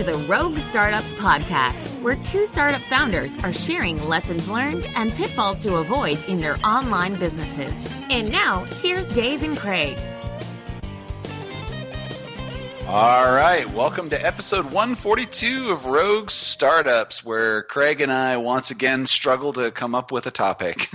the Rogue Startups podcast, where two startup founders are sharing lessons learned and pitfalls to avoid in their online businesses. And now, here's Dave and Craig. All right, welcome to episode 142 of Rogue Startups, where Craig and I once again struggle to come up with a topic.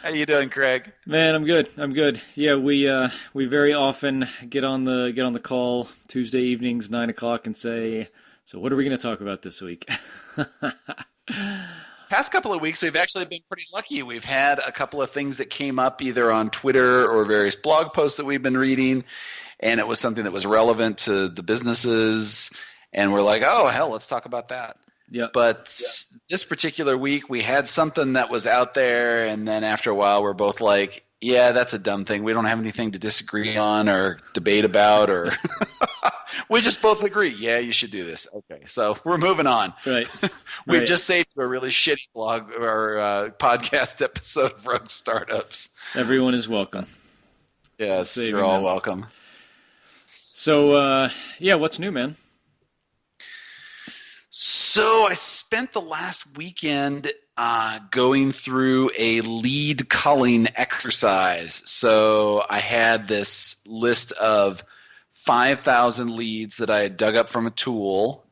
How you doing, Craig? Man, I'm good. Yeah, we very often get on the call Tuesday evenings, 9 o'clock, and say, so what are we going to talk about this week? Past couple of weeks, we've actually been pretty lucky. We've had a couple of things that came up either on Twitter or various blog posts that we've been reading, and it was something that was relevant to the businesses, and we're like, oh, hell, let's talk about that. Yeah. But this particular week, we had something that was out there, and then after a while, we're both like, yeah, that's a dumb thing. We don't have anything to disagree on or debate about, or we just both agree, yeah, you should do this. Okay, so we're moving on. Right. We've just saved a really shitty blog or podcast episode of Rogue Startups. Everyone is welcome. Yes, you're all welcome. So, what's new, man? So I spent the last weekend going through a lead culling exercise. So I had this list of 5,000 leads that I had dug up from a tool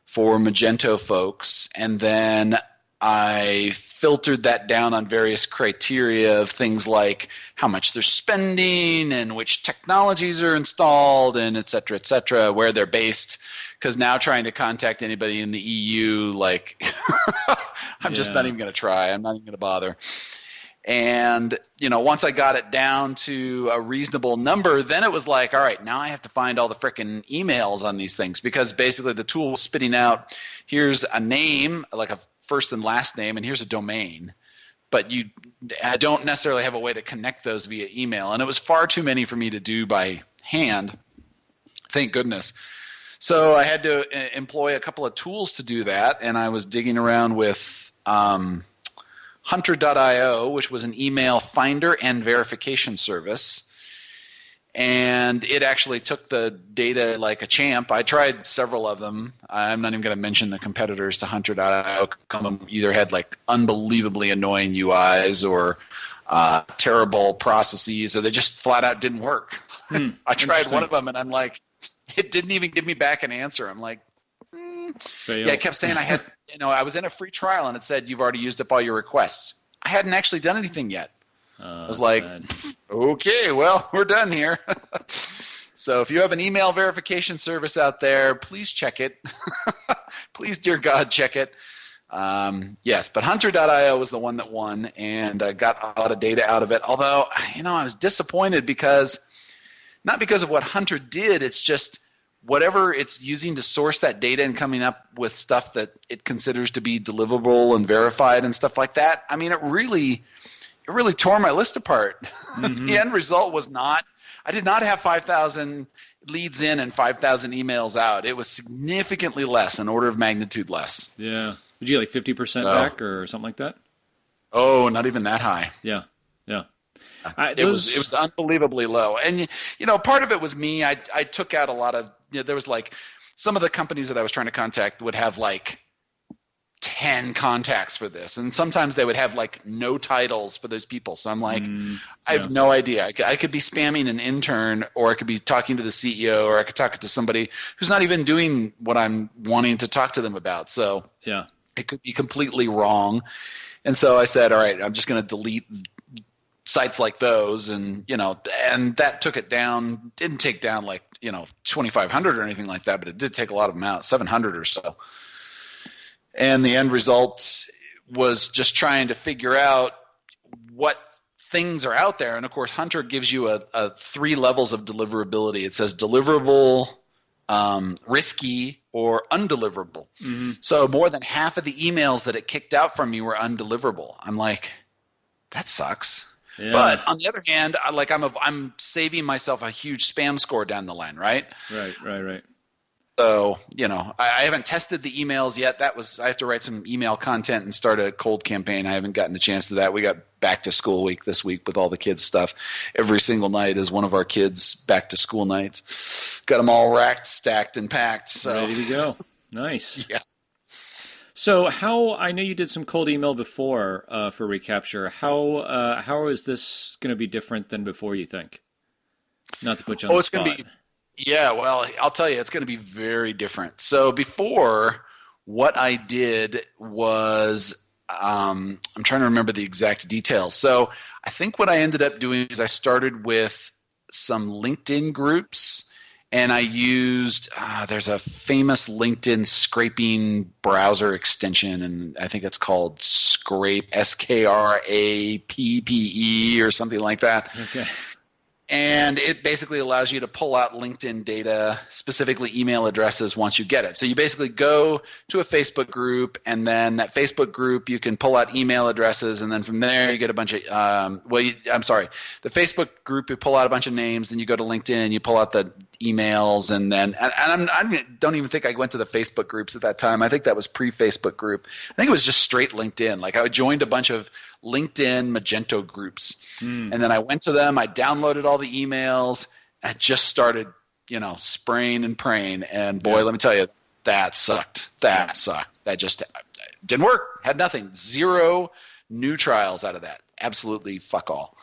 for Magento folks, and then I filtered that down on various criteria of things like how much they're spending and which technologies are installed and et cetera, where they're based. Because now trying to contact anybody in the EU, like, I'm just not even going to try. I'm not even going to bother. And, once I got it down to a reasonable number, then it was like, all right, now I have to find all the frickin' emails on these things. Because basically the tool was spitting out, here's a name, like a first and last name, and here's a domain. But I don't necessarily have a way to connect those via email. And it was far too many for me to do by hand. Thank goodness. So I had to employ a couple of tools to do that, and I was digging around with Hunter.io, which was an email finder and verification service, and it actually took the data like a champ. I tried several of them. I'm not even going to mention the competitors to Hunter.io. Some of them either had like unbelievably annoying UIs or terrible processes, or they just flat out didn't work. I tried one of them, and I'm like, it didn't even give me back an answer. I'm like, yeah, I kept saying I had, I was in a free trial and it said you've already used up all your requests. I hadn't actually done anything yet. I was like, okay, well, we're done here. So if you have an email verification service out there, please check it. Please, dear God, check it. Yes, but Hunter.io was the one that won, and got a lot of data out of it. Although, I was disappointed because not because of what Hunter did, it's just whatever it's using to source that data and coming up with stuff that it considers to be deliverable and verified and stuff like that. I mean, it really tore my list apart. Mm-hmm. The end result was I did not have 5,000 leads in and 5,000 emails out. It was significantly less, an order of magnitude less. Yeah. Did you get like 50% back or something like that? Oh, not even that high. Yeah. It was unbelievably low. And, part of it was me. I took out a lot of, there was like some of the companies that I was trying to contact would have like 10 contacts for this. And sometimes they would have like no titles for those people. So I'm like, I have no idea. I could be spamming an intern, or I could be talking to the CEO, or I could talk to somebody who's not even doing what I'm wanting to talk to them about. So it could be completely wrong. And so I said, all right, I'm just going to delete sites like those, and and that took it down. Didn't take down like 2,500 or anything like that, but it did take a lot of them out, 700 or so. And the end result was just trying to figure out what things are out there. And of course, Hunter gives you a 3 levels of deliverability. It says deliverable, risky, or undeliverable. Mm-hmm. So more than half of the emails that it kicked out from me were undeliverable. I'm like, that sucks. Yeah. But on the other hand, I'm saving myself a huge spam score down the line, right? Right. So, I haven't tested the emails yet. I have to write some email content and start a cold campaign. I haven't gotten a chance to that. We got back to school week this week with all the kids stuff. Every single night is one of our kids' back to school nights. Got them all racked, stacked, and packed. So ready to go. Nice. Yeah. So I know you did some cold email before for Recapture. How is this going to be different than before, you think? Not to put you on the spot. Yeah, well, I'll tell you, it's going to be very different. So before, what I did was, I'm trying to remember the exact details. So I think what I ended up doing is I started with some LinkedIn groups, and I used, there's a famous LinkedIn scraping browser extension, and I think it's called Scrape, SKRAPPE or something like that. Okay. And it basically allows you to pull out LinkedIn data, specifically email addresses, once you get it. So you basically go to a Facebook group, and then that Facebook group, you can pull out email addresses, and then from there you get a bunch of the Facebook group, you pull out a bunch of names, then you go to LinkedIn, you pull out the emails, and then I don't even think I went to the Facebook groups at that time. I think that was pre-Facebook group. I think it was just straight LinkedIn. Like I joined a bunch of LinkedIn Magento groups. And then I went to them, I downloaded all the emails, and I just started, spraying and praying. And boy, let me tell you, that sucked. That just didn't work. Had nothing. 0 new trials out of that. Absolutely fuck all.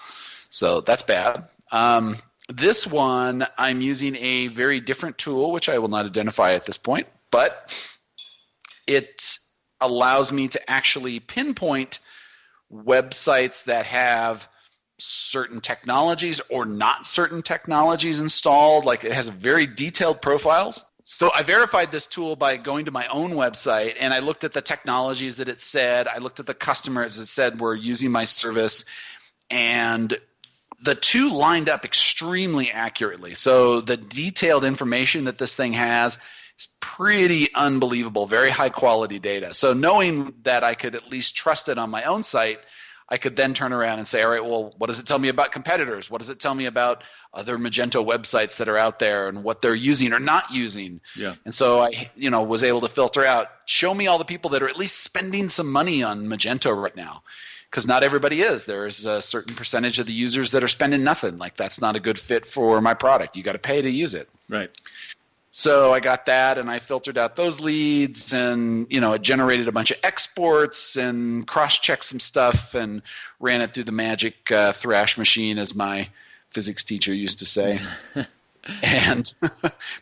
So that's bad. This one, I'm using a very different tool, which I will not identify at this point, but it allows me to actually pinpoint websites that have certain technologies or not certain technologies installed. Like it has very detailed profiles. So I verified this tool by going to my own website, and I looked at the technologies that it said. I looked at the customers that said were using my service, and the two lined up extremely accurately. So the detailed information that this thing has is pretty unbelievable, very high quality data. So knowing that I could at least trust it on my own site, I could then turn around and say, all right, well, what does it tell me about competitors? What does it tell me about other Magento websites that are out there and what they're using or not using? Yeah. And so I, was able to filter out, show me all the people that are at least spending some money on Magento right now. Because not everybody is. There's a certain percentage of the users that are spending nothing. Like that's not a good fit for my product. You got to pay to use it. Right. So I got that, and I filtered out those leads, and it generated a bunch of exports and cross-checked some stuff and ran it through the magic thrash machine, as my physics teacher used to say. And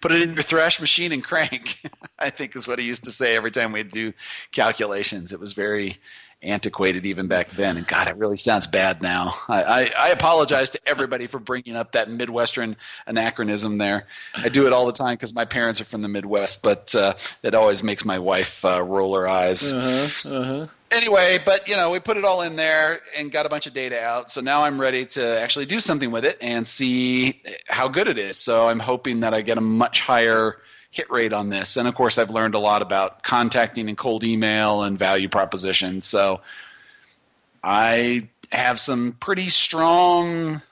put it in your thrash machine and crank, I think is what he used to say every time we'd do calculations. It was very antiquated even back then, and God, it really sounds bad now. I apologize to everybody for bringing up that Midwestern anachronism there. I do it all the time because my parents are from the Midwest, but it always makes my wife roll her eyes. Anyway, but we put it all in there and got a bunch of data out. So now I'm ready to actually do something with it and see how good it is. So I'm hoping that I get a much higher hit rate on this. And of course, I've learned a lot about contacting and cold email and value propositions. So I have some pretty strong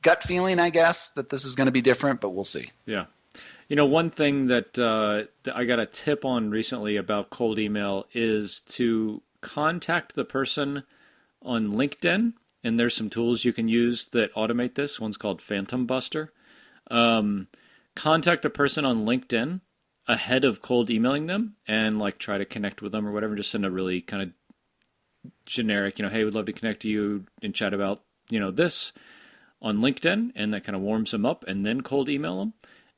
gut feeling, I guess, that this is going to be different, but we'll see. Yeah. One thing that I got a tip on recently about cold email is to contact the person on LinkedIn, and there's some tools you can use that automate this. One's called Phantom Buster. Contact the person on LinkedIn ahead of cold emailing them and try to connect with them or whatever. Just send a really kind of generic, hey, we'd love to connect to you and chat about, this on LinkedIn, and that kind of warms them up, and then cold email them.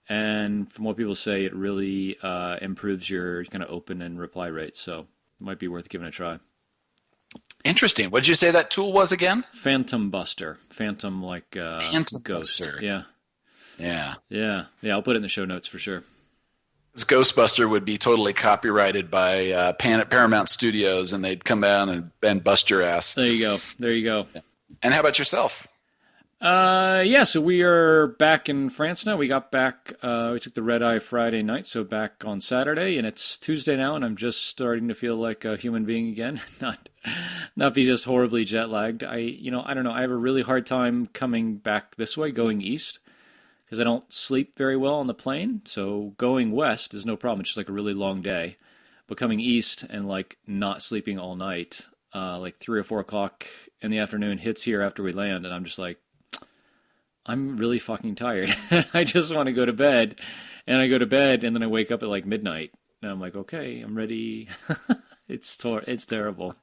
And from what people say, it really improves your kind of open and reply rate. So it might be worth giving it a try. Interesting. What did you say that tool was again? Phantom Buster. Phantom Phantom ghost. Buster. Yeah. I'll put it in the show notes for sure. This Ghostbuster would be totally copyrighted by Paramount Studios, and they'd come down and bust your ass. There you go. And how about yourself? So we are back in France now. We got back, we took the red-eye Friday night, so back on Saturday, and it's Tuesday now, and I'm just starting to feel like a human being again, not be just horribly jet-lagged. I don't know, I have a really hard time coming back this way, going east, because I don't sleep very well on the plane. So going west is no problem. It's just like a really long day. But coming east and like not sleeping all night, like 3 or 4 o'clock in the afternoon hits here after we land, and I'm just like, I'm really fucking tired. I just want to go to bed. And I go to bed, and then I wake up at like midnight. And I'm like, okay, I'm ready. It's terrible.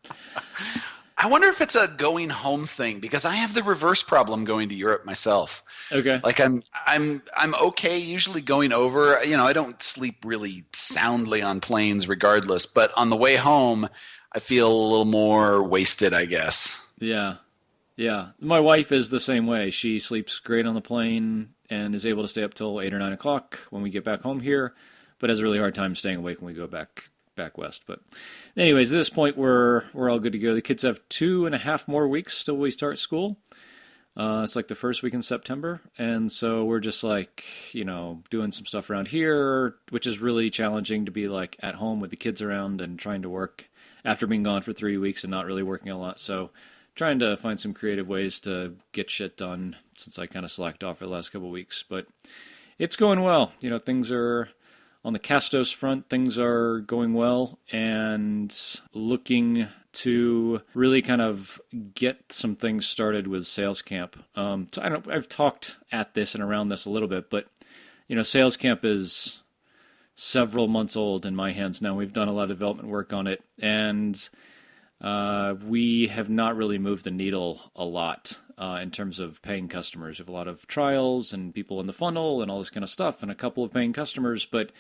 I wonder if it's a going home thing, because I have the reverse problem going to Europe myself. Okay. Like I'm okay usually going over. I don't sleep really soundly on planes regardless, but on the way home, I feel a little more wasted, I guess. Yeah. Yeah. My wife is the same way. She sleeps great on the plane and is able to stay up till 8 or 9 o'clock when we get back home here, but has a really hard time staying awake when we go back west. But anyways, at this point, we're all good to go. The kids have 2.5 more weeks till we start school. It's like the first week in September. And so we're just like, doing some stuff around here, which is really challenging to be like at home with the kids around and trying to work after being gone for 3 weeks and not really working a lot. So trying to find some creative ways to get shit done since I kind of slacked off for the last couple of weeks. But it's going well. Things are on the Castos front. Things are going well, and looking to really kind of get some things started with Sales Camp. So I've talked at this and around this a little bit, but Sales Camp is several months old in my hands now. We've done a lot of development work on it, and we have not really moved the needle a lot in terms of paying customers. We have a lot of trials and people in the funnel and all this kind of stuff, and a couple of paying customers, but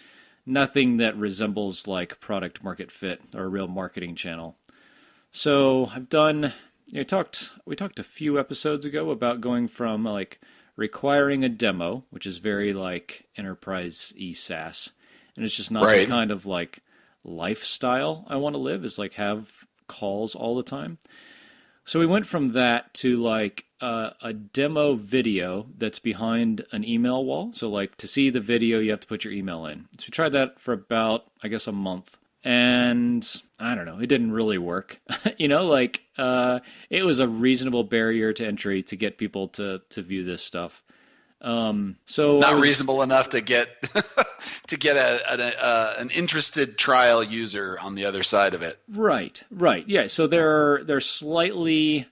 nothing that resembles like product market fit or a real marketing channel. So I've done, we talked a few episodes ago about going from like requiring a demo, which is very like enterprise SaaS, and it's just not the kind of like lifestyle I want to live, is like have calls all the time. So we went from that to like a demo video that's behind an email wall. So like to see the video, you have to put your email in. So we tried that for about, I guess, a month. And I don't know, it didn't really work. It was a reasonable barrier to entry to get people to view this stuff. So not reasonable enough to get to get an interested trial user on the other side of it. Right. Yeah. So they're slightly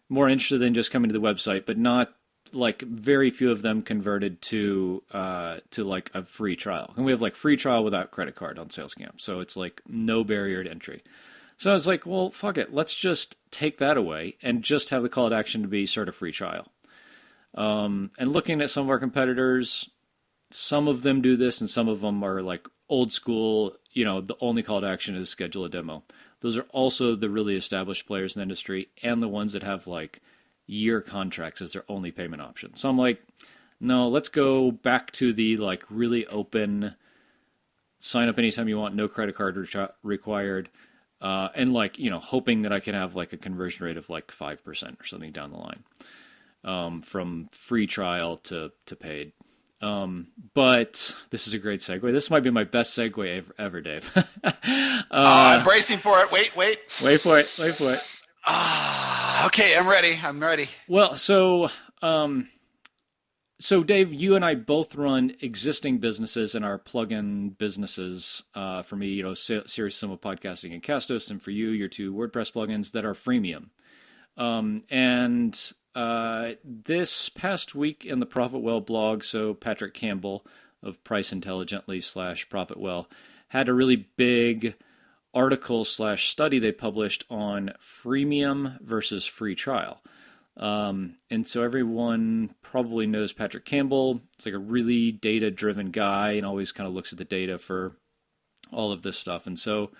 more interested than just coming to the website, but not like very few of them converted to like a free trial. And we have like free trial without credit card on Sales Camp, so it's like no barrier to entry. So I was like, well, fuck it, let's just take that away and just have the call to action to be sort of free trial. And looking at some of our competitors, some of them do this and some of them are like old school, the only call to action is schedule a demo. Those are also the really established players in the industry and the ones that have like year contracts as their only payment option. So I'm like, no, let's go back to the like really open, sign up anytime you want, no credit card required, and like, hoping that I can have like a conversion rate of like 5% or something down the line. From free trial to paid. But this is a great segue. This might be my best segue ever, Dave. I'm bracing for it. Wait for it. Okay, I'm ready. Well, so Dave, you and I both run existing businesses in our plug-in businesses. For me, Serious Simple Podcasting and Castos, and for you, your 2 WordPress plugins that are freemium. And this past week in the ProfitWell blog, so Patrick Campbell of Price Intelligently /ProfitWell had a really big article / study they published on freemium versus free trial. And so everyone probably knows Patrick Campbell. It's like a really data-driven guy and always kind of looks at the data for all of this stuff. And so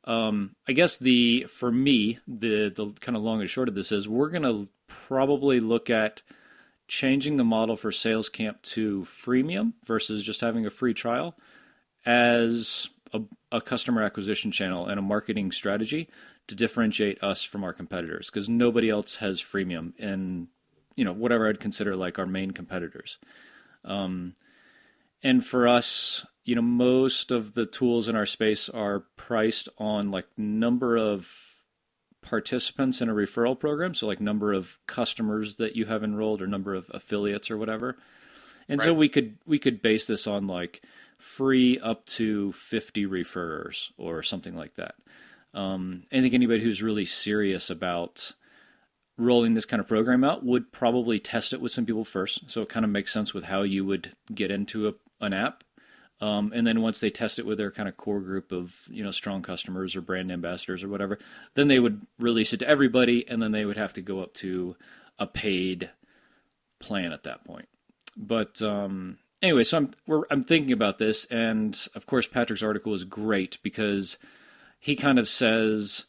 I guess for me, the kind of long and short of this is we're going to probably look at changing the model for Sales Camp to freemium versus just having a free trial as a customer acquisition channel and a marketing strategy to differentiate us from our competitors, because nobody else has freemium in, whatever I'd consider like our main competitors. And for us, most of the tools in our space are priced on like number of participants in a referral program. So like number of customers that you have enrolled or number of affiliates or whatever. And so we could base this on like free up to 50 referrers or something like that. I think anybody who's really serious about rolling this kind of program out would probably test it with some people first. So it kind of makes sense with how you would get into an app. And then once they test it with their kind of core group of, strong customers or brand ambassadors or whatever, then they would release it to everybody, and then they would have to go up to a paid plan at that point. But anyway, so I'm thinking about this, and of course Patrick's article is great because he kind of says,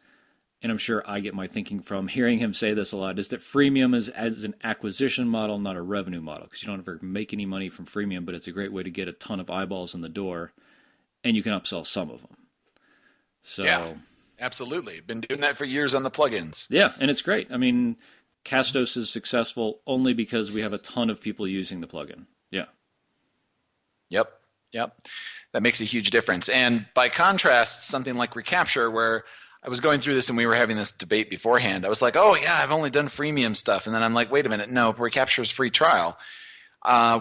and I'm sure I get my thinking from hearing him say this a lot, is that freemium is as an acquisition model, not a revenue model, because you don't ever make any money from freemium, but it's a great way to get a ton of eyeballs in the door, and you can upsell some of them. So yeah, absolutely. Been doing that for years on the plugins. Yeah, and it's great. I mean, Castos is successful only because we have a ton of people using the plugin. Yeah. Yep. That makes a huge difference. And by contrast, something like Recapture, where I was going through this and we were having this debate beforehand. I was like, oh, yeah, I've only done freemium stuff. And then I'm like, wait a minute. No, Recapture is free trial.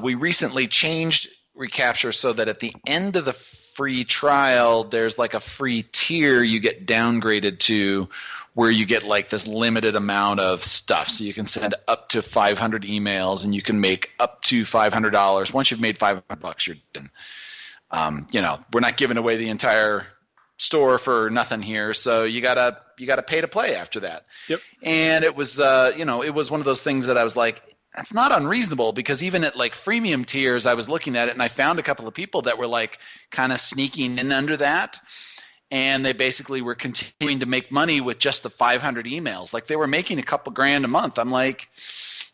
We recently changed Recapture so that at the end of the free trial, there's like a free tier you get downgraded to where you get like this limited amount of stuff. So you can send up to 500 emails and you can make up to $500. Once you've made $500, you're done. We're not giving away the entire store for nothing here, so you gotta pay to play after that. Yep. And it was it was one of those things that I was like, that's not unreasonable, because even at like freemium tiers, I was looking at it and I found a couple of people that were like kind of sneaking in under that, and they basically were continuing to make money with just the 500 emails. Like they were making a couple grand a month. I'm like,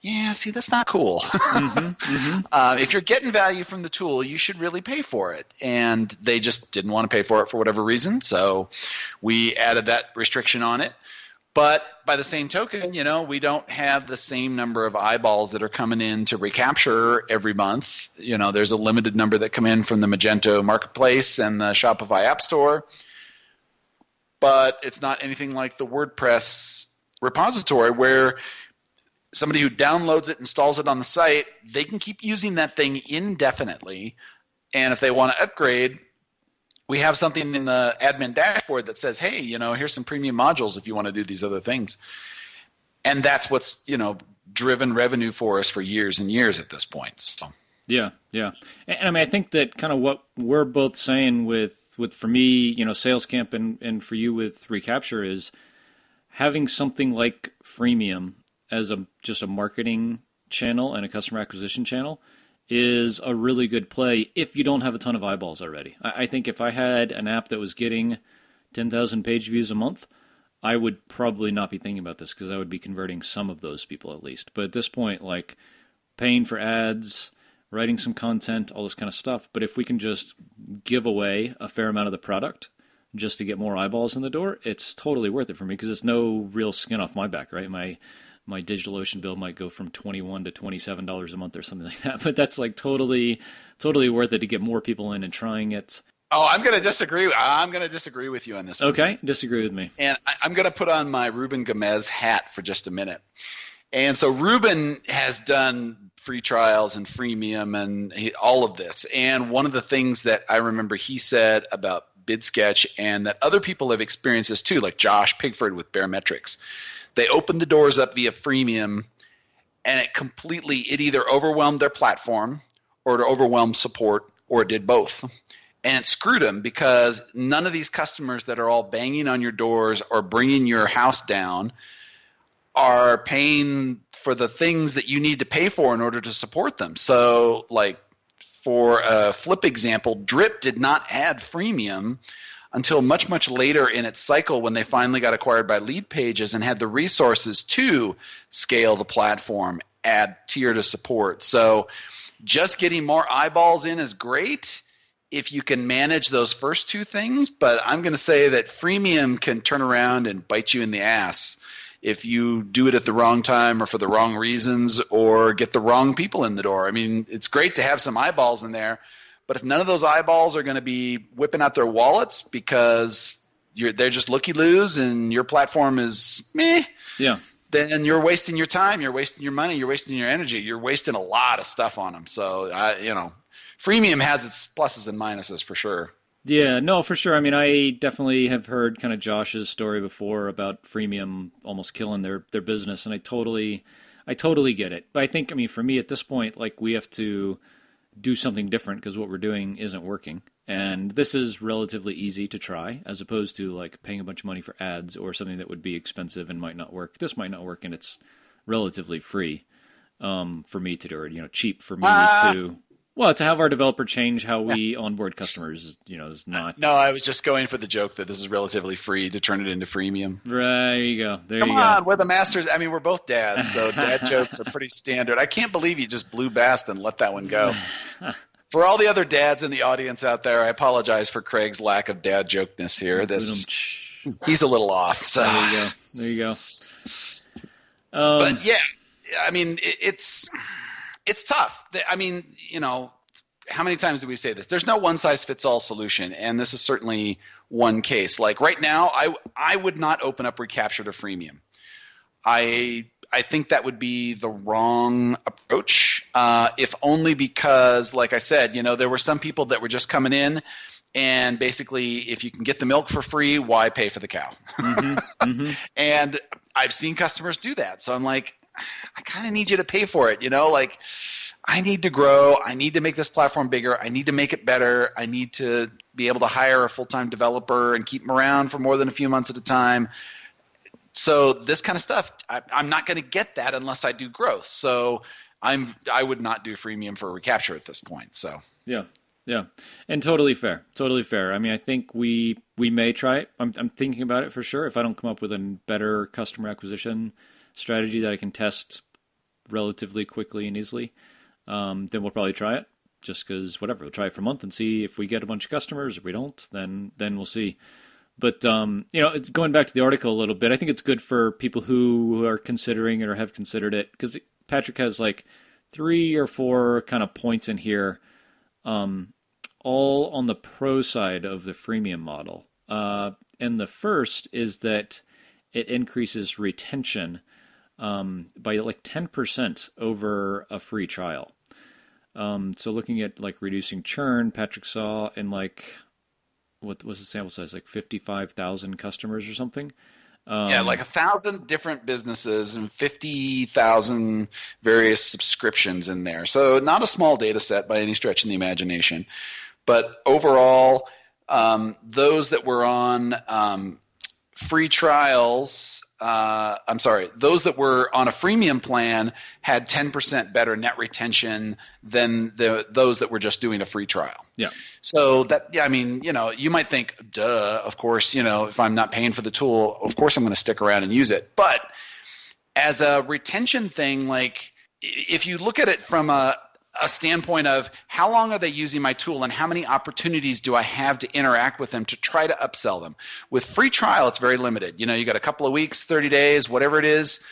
yeah, see, that's not cool. If you're getting value from the tool, you should really pay for it. And they just didn't want to pay for it for whatever reason, so we added that restriction on it. But by the same token, we don't have the same number of eyeballs that are coming in to Recapture every month. There's a limited number that come in from the Magento Marketplace and the Shopify App Store. But it's not anything like the WordPress repository where somebody who downloads it, installs it on the site, they can keep using that thing indefinitely. And if they want to upgrade, we have something in the admin dashboard that says, hey, here's some premium modules if you want to do these other things. And that's what's, driven revenue for us for years and years at this point. So. Yeah. And I mean, I think that kind of what we're both saying with for me, Sales Camp and for you with Recapture is having something like freemium as just a marketing channel and a customer acquisition channel is a really good play if you don't have a ton of eyeballs already. I think if I had an app that was getting 10,000 page views a month, I would probably not be thinking about this because I would be converting some of those people at least. But at this point, like paying for ads, writing some content, all this kind of stuff. But if we can just give away a fair amount of the product just to get more eyeballs in the door, it's totally worth it for me because it's no real skin off my back, right? My DigitalOcean bill might go from $21 to $27 a month or something like that, but that's like totally worth it to get more people in and trying it. Oh, I'm going to disagree. I'm going to disagree with you on this one. Okay, disagree with me. And I'm going to put on my Ruben Gomez hat for just a minute. And so Ruben has done free trials and freemium and all of this. And one of the things that I remember he said about BidSketch, and that other people have experienced this too, like Josh Pigford with Baremetrics. They opened the doors up via freemium, and it either overwhelmed their platform or it overwhelmed support, or it did both. And it screwed them because none of these customers that are all banging on your doors or bringing your house down are paying for the things that you need to pay for in order to support them. So like for a flip example, Drip did not add freemium until much, much later in its cycle when they finally got acquired by Lead Pages and had the resources to scale the platform, add tier to support. So just getting more eyeballs in is great if you can manage those first two things, but I'm going to say that freemium can turn around and bite you in the ass if you do it at the wrong time or for the wrong reasons or get the wrong people in the door. I mean, it's great to have some eyeballs in there, but if none of those eyeballs are going to be whipping out their wallets because they're just looky-loos and your platform is meh, then you're wasting your time, you're wasting your money, you're wasting your energy, you're wasting a lot of stuff on them. So, freemium has its pluses and minuses for sure. Yeah, no, for sure. I mean, I definitely have heard kind of Josh's story before about freemium almost killing their business, and I totally get it. But I think, I mean, for me at this point, like, we have to do something different because what we're doing isn't working. And this is relatively easy to try, as opposed to like paying a bunch of money for ads or something that would be expensive and might not work. This might not work, and it's relatively free for me to do, or cheap for me to have our developer change how we onboard customers. Is not. No, I was just going for the joke that this is relatively free to turn it into freemium. Right, there you go. Come on, we're the masters. I mean, we're both dads, so dad jokes are pretty standard. I can't believe you just blew past and let that one go. For all the other dads in the audience out there, I apologize for Craig's lack of dad jokeness here. He's a little off. So. There you go. But yeah, I mean, it's tough. I mean, how many times do we say this? There's no one-size-fits-all solution, and this is certainly one case. Like right now, I would not open up Recapture to freemium. I think that would be the wrong approach, if only because, like I said, there were some people that were just coming in, and basically, if you can get the milk for free, why pay for the cow? And I've seen customers do that, so I'm like, I kind of need you to pay for it, like I need to grow. I need to make this platform bigger. I need to make it better. I need to be able to hire a full-time developer and keep them around for more than a few months at a time. So this kind of stuff, I'm not going to get that unless I do growth. So I would not do freemium for Recapture at this point. So yeah, and totally fair. I mean, I think we may try it. I'm thinking about it for sure. If I don't come up with a better customer acquisition strategy that I can test relatively quickly and easily, then we'll probably try it. Just because we'll try it for a month and see if we get a bunch of customers. If we don't, then we'll see. But, going back to the article a little bit, I think it's good for people who are considering it or have considered it, because Patrick has like 3 or 4 kind of points in here, all on the pro side of the freemium model. And the first is that it increases retention by like 10% over a free trial. So looking at like reducing churn, Patrick saw in like, what was the sample size? Like 55,000 customers or something? Yeah, like 1,000 different businesses and 50,000 various subscriptions in there. So not a small data set by any stretch of the imagination. But overall, those that were on free trials, those that were on a freemium plan had 10% better net retention than those that were just doing a free trial. Yeah. So you might think, duh, of course, if I'm not paying for the tool, of course I'm going to stick around and use it. But as a retention thing, like if you look at it from a standpoint of how long are they using my tool and how many opportunities do I have to interact with them to try to upsell them. With free trial, it's very limited. You got a couple of weeks, 30 days, whatever it is.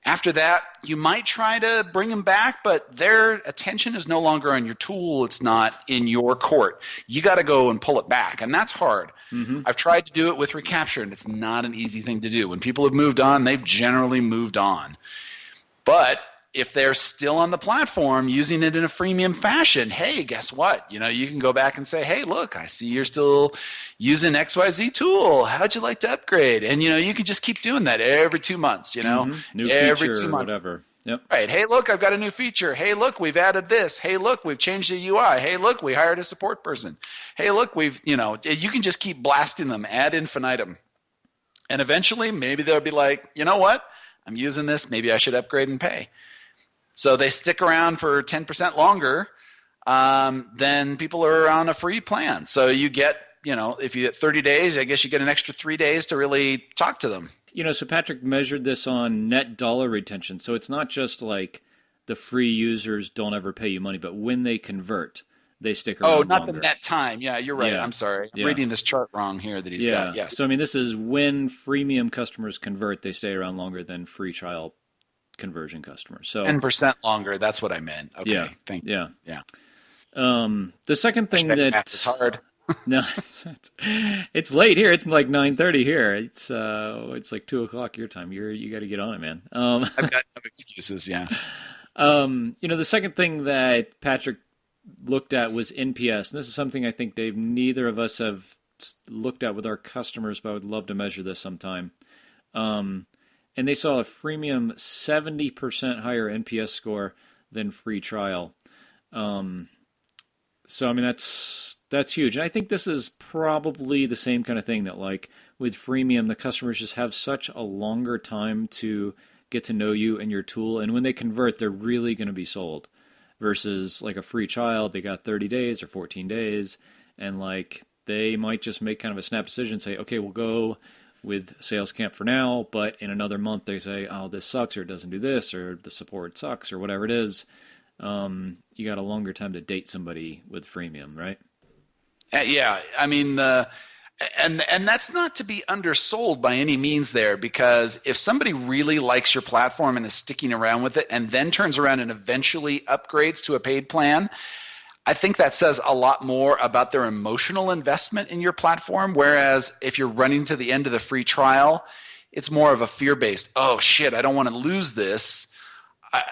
After that, you might try to bring them back, but their attention is no longer on your tool. It's not in your court. You got to go and pull it back, and that's hard. Mm-hmm. I've tried to do it with Recapture, and it's not an easy thing to do. When people have moved on, they've generally moved on. But if they're still on the platform using it in a freemium fashion, hey, guess what? You can go back and say, hey, look, I see you're still using XYZ tool. How'd you like to upgrade? And, you can just keep doing that every 2 months, Mm-hmm. New every feature 2 months. Whatever. Yep. Right. Hey, look, I've got a new feature. Hey, look, we've added this. Hey, look, we've changed the UI. Hey, look, we hired a support person. Hey, look, you can just keep blasting them ad infinitum. And eventually maybe they'll be like, you know what? I'm using this. Maybe I should upgrade and pay. So they stick around for 10% longer than people are on a free plan. So you get, if you get 30 days, I guess you get an extra 3 days to really talk to them. So Patrick measured this on net dollar retention. So it's not just like the free users don't ever pay you money, but when they convert, they stick around longer. longer. The net time. Yeah, you're right. Yeah. I'm sorry. I'm reading this chart wrong here that he's got. Yes. So, this is when freemium customers convert, they stay around longer than free trial conversion customers. So 10% longer. That's what I meant. Okay. Yeah. Thank you. Yeah. The second thing math is hard. No, it's late here. It's like 9:30 here. It's like 2 o'clock your time. You got to get on it, man. I've got no excuses. Yeah. The second thing that Patrick looked at was NPS, and this is something I think, Dave, neither of us have looked at with our customers, but I would love to measure this sometime. And they saw a freemium 70% higher NPS score than free trial. So I mean that's huge. And I think this is probably the same kind of thing that, like, with freemium, the customers just have such a longer time to get to know you and your tool, and when they convert, they're really going to be sold. Versus like a free trial, they got 30 days or 14 days, and like they might just make kind of a snap decision, say, okay, we'll go with Sales Camp for now, but in another month they say, oh, this sucks, or it doesn't do this, or the support sucks, or whatever it is. You got a longer time to date somebody with freemium, right? Yeah, I mean, and that's not to be undersold by any means there, because if somebody really likes your platform and is sticking around with it and then turns around and eventually upgrades to a paid plan, I think that says a lot more about their emotional investment in your platform. Whereas if you're running to the end of the free trial, it's more of a fear-based, oh shit, I don't want to lose this,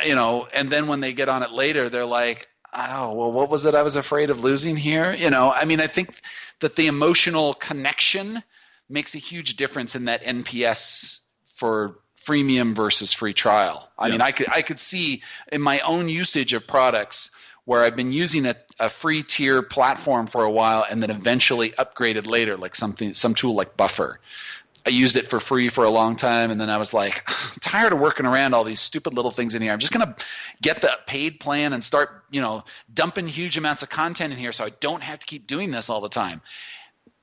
and then when they get on it later, they're like, oh, well, what was it I was afraid of losing here? I mean, I think that the emotional connection makes a huge difference in that NPS for freemium versus free trial. I mean, I could see in my own usage of products where I've been using a free tier platform for a while and then eventually upgraded later, like some tool like Buffer. I used it for free for a long time, and then I was like, I'm tired of working around all these stupid little things in here. I'm just going to get the paid plan and start, dumping huge amounts of content in here so I don't have to keep doing this all the time.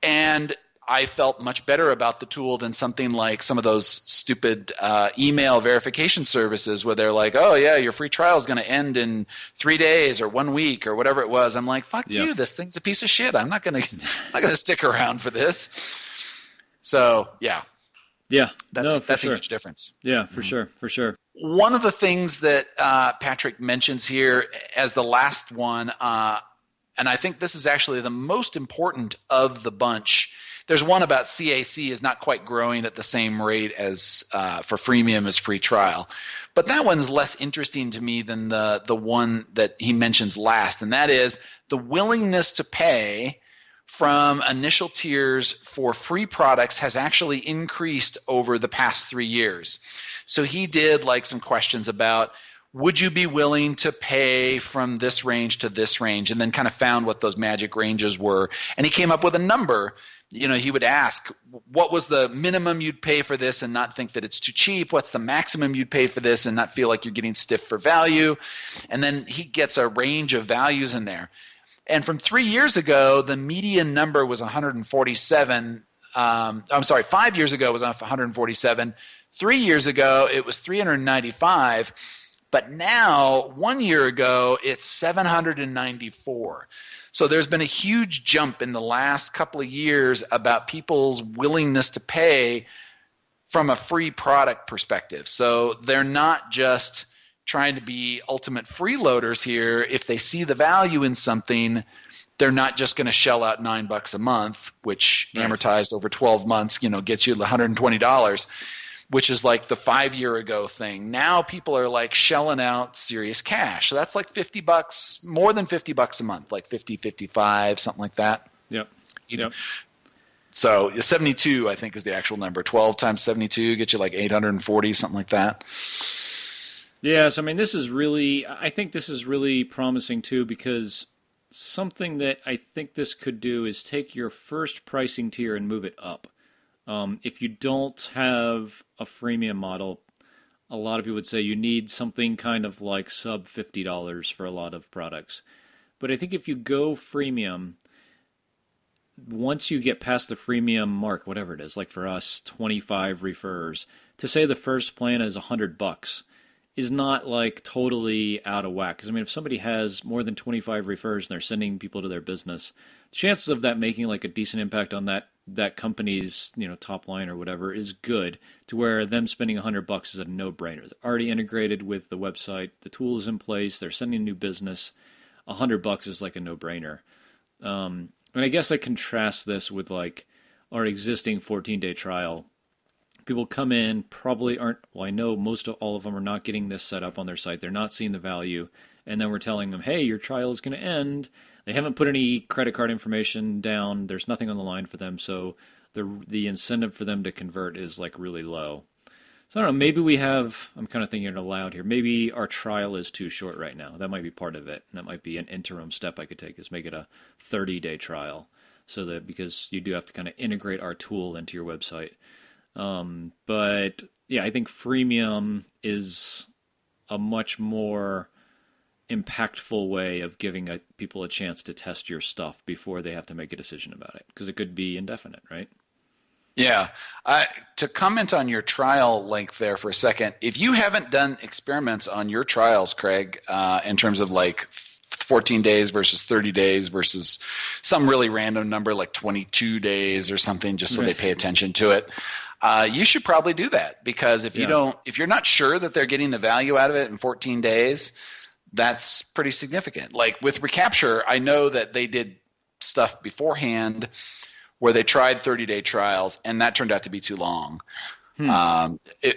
And I felt much better about the tool than something like some of those stupid email verification services where they're like, oh, yeah, your free trial is going to end in 3 days or 1 week or whatever it was. I'm like, fuck you. This thing's a piece of shit. I'm not going to stick around for this. So, yeah. Yeah. That's sure. a huge difference. Yeah, for sure. One of the things that Patrick mentions here as the last one, and I think this is actually the most important of the bunch. There's one about CAC is not quite growing at the same rate as for freemium as free trial. But that one's less interesting to me than the one that he mentions last, and that is the willingness to pay from initial tiers for free products has actually increased over the past 3 years. So he did like some questions about, would you be willing to pay from this range to this range, and then kind of found what those magic ranges were. And he came up with a number. He would ask, what was the minimum you'd pay for this and not think that it's too cheap? What's the maximum you'd pay for this and not feel like you're getting stiff for value? And then he gets a range of values in there. And from 3 years ago, the median number was 147. 5 years ago it was 147. 3 years ago it was 395. But now, 1 year ago, it's 794. So there's been a huge jump in the last couple of years about people's willingness to pay from a free product perspective. So they're not just trying to be ultimate freeloaders here. If they see the value in something, they're not just going to shell out $9 a month, which amortized over 12 months, gets you $120, which is like the 5 year ago thing. Now people are like shelling out serious cash. So that's like $50, more than $50 a month, like 50, 55, something like that. Yep. So 72, I think, is the actual number. 12 times 72 gets you like 840, something like that. Yes, I mean, I think this is really promising too, because something that I think this could do is take your first pricing tier and move it up. If you don't have a freemium model, a lot of people would say you need something kind of like sub $50 for a lot of products. But I think if you go freemium, once you get past the freemium mark, whatever it is, like for us, 25 refers, to say the first plan is $100 is not like totally out of whack. Because I mean, if somebody has more than 25 refers and they're sending people to their business, chances of that making like a decent impact on that company's top line or whatever is good, to where them spending $100 is a no-brainer. They're already integrated with the website, the tool is in place, they're sending new business. $100 is like a no-brainer. And I guess I contrast this with like our existing 14-day trial. People come in, probably aren't, well, I know most of all of them are not getting this set up on their site. They're not seeing the value. And then we're telling them, hey, your trial is going to end. They haven't put any credit card information down. There's nothing on the line for them. So the incentive for them to convert is like really low. So I don't know, maybe we have, I'm kind of thinking it aloud here, maybe our trial is too short right now. That might be part of it. And that might be an interim step I could take, is make it a 30-day trial. So that, because you do have to kind of integrate our tool into your website. But yeah, I think freemium is a much more impactful way of giving people a chance to test your stuff before they have to make a decision about it, because it could be indefinite, right? Yeah. To comment on your trial length there for a second, if you haven't done experiments on your trials, Craig, in terms of like 14 days versus 30 days versus some really random number like 22 days or something, just so they pay attention to it, you should probably do that, because if you're not sure that they're getting the value out of it in 14 days, that's pretty significant. Like with Recapture, I know that they did stuff beforehand where they tried 30-day trials, and that turned out to be too long.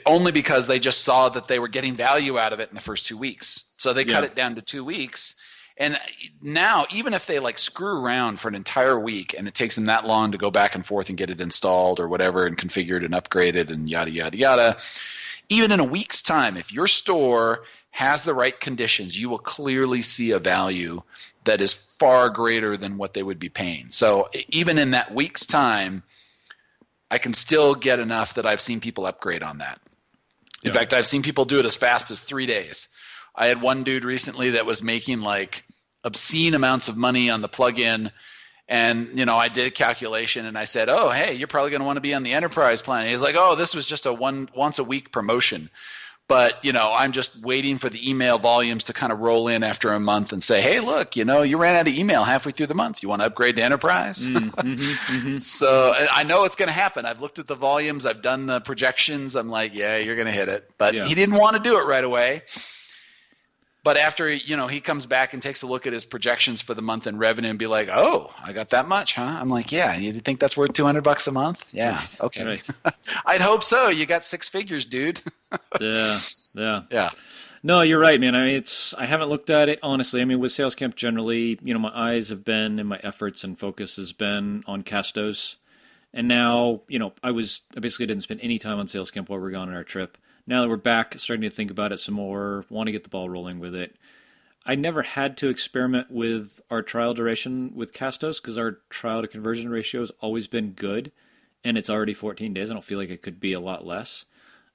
Only because they just saw that they were getting value out of it in the first 2 weeks. So they cut it down to 2 weeks. And now, even if they like screw around for an entire week and it takes them that long to go back and forth and get it installed or whatever and configured and upgraded and yada, yada, yada, even in a week's time, if your store has the right conditions, you will clearly see a value that is far greater than what they would be paying. So even in that week's time, I can still get enough that I've seen people upgrade on that. In fact, I've seen people do it as fast as 3 days. I had one dude recently that was making like obscene amounts of money on the plugin, and I did a calculation and I said, "Oh, hey, you're probably going to want to be on the enterprise plan." And he's like, "Oh, this was just a once a week promotion." But, I'm just waiting for the email volumes to kind of roll in after a month and say, "Hey, look, you ran out of email halfway through the month. You want to upgrade to enterprise?" So I know it's going to happen. I've looked at the volumes. I've done the projections. I'm like, yeah, you're going to hit it. But he didn't want to do it right away. But after, he comes back and takes a look at his projections for the month in revenue and be like, "Oh, I got that much, huh?" I'm like, "Yeah, you think that's worth $200 a month?" Yeah. Right. Okay. Right. I'd hope so. You got 6 figures, dude. Yeah. No, you're right, man. I mean, I haven't looked at it, honestly. I mean, with SalesCamp generally, my eyes have been, and my efforts and focus has been on Castos. And now, I basically didn't spend any time on SalesCamp while we were gone on our trip. Now that we're back, starting to think about it some more, want to get the ball rolling with it. I never had to experiment with our trial duration with Castos because our trial to conversion ratio has always been good, and it's already 14 days. I don't feel like it could be a lot less.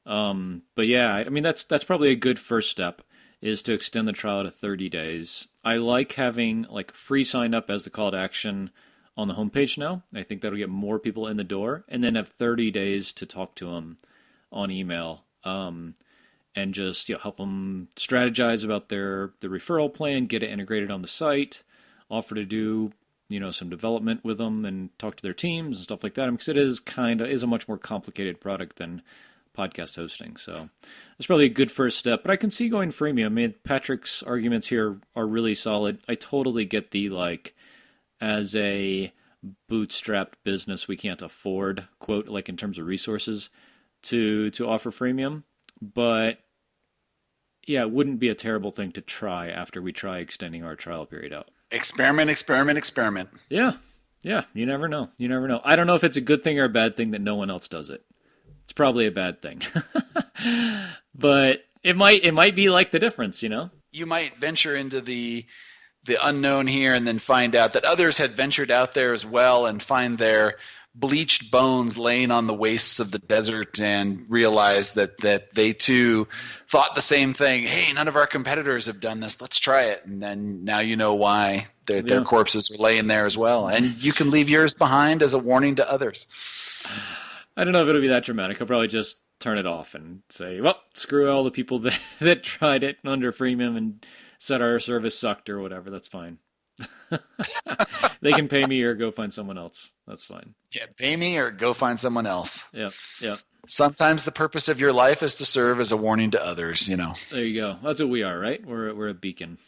But yeah, I mean, that's probably a good first step, is to extend the trial to 30 days. I like having like free sign up as the call to action on the homepage now. I think that'll get more people in the door, and then have 30 days to talk to them on email. And just help them strategize about the referral plan, get it integrated on the site, offer to do some development with them and talk to their teams and stuff like that. Because it is a much more complicated product than podcast hosting. So that's probably a good first step. But I can see going freemium. I mean, Patrick's arguments here are really solid. I totally get the as a bootstrapped business we can't afford, quote, like in terms of resources, to offer freemium, but yeah, it wouldn't be a terrible thing to try after we try extending our trial period out. Experiment. Yeah. You never know. I don't know if it's a good thing or a bad thing that no one else does it. It's probably a bad thing, but it might be like the difference, You might venture into the unknown here and then find out that others had ventured out there as well and find their bleached bones laying on the wastes of the desert and realize that they too thought the same thing. Hey, none of our competitors have done this. Let's try it. And then now you know why their corpses are laying there as well. And you can leave yours behind as a warning to others. I don't know if it'll be that dramatic. I'll probably just turn it off and say, well, screw all the people that tried it under freemium and said our service sucked or whatever. That's fine. They can pay me or go find someone else. That's fine. Yeah, pay me or go find someone else. Yeah. Sometimes the purpose of your life is to serve as a warning to others, There you go. That's what we are, right? We're a beacon.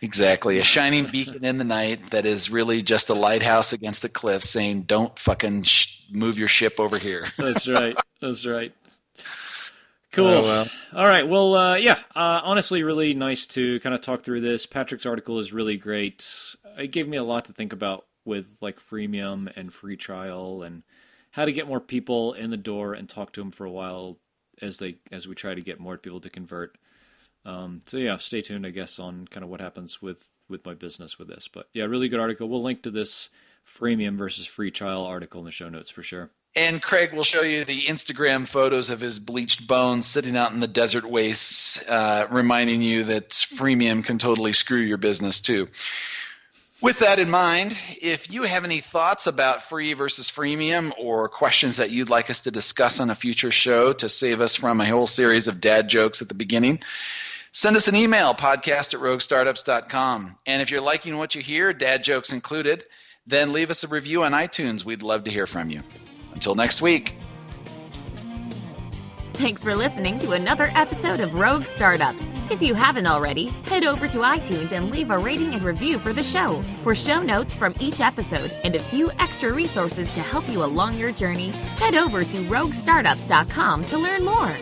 Exactly. A shining beacon in the night that is really just a lighthouse against a cliff saying, don't fucking move your ship over here. That's right. That's right. Cool. Oh, well. All right. Well, honestly, really nice to kind of talk through this. Patrick's article is really great. It gave me a lot to think about with like freemium and free trial and how to get more people in the door and talk to them for a while as we try to get more people to convert. So yeah, stay tuned, I guess, on kind of what happens with my business with this. But yeah, really good article. We'll link to this freemium versus free trial article in the show notes for sure. And Craig will show you the Instagram photos of his bleached bones sitting out in the desert wastes, reminding you that freemium can totally screw your business too. With that in mind, if you have any thoughts about free versus freemium or questions that you'd like us to discuss on a future show to save us from a whole series of dad jokes at the beginning, send us an email, podcast@roguestartups.com. And if you're liking what you hear, dad jokes included, then leave us a review on iTunes. We'd love to hear from you. Until next week. Thanks for listening to another episode of Rogue Startups. If you haven't already, head over to iTunes and leave a rating and review for the show. For show notes from each episode and a few extra resources to help you along your journey, head over to roguestartups.com to learn more.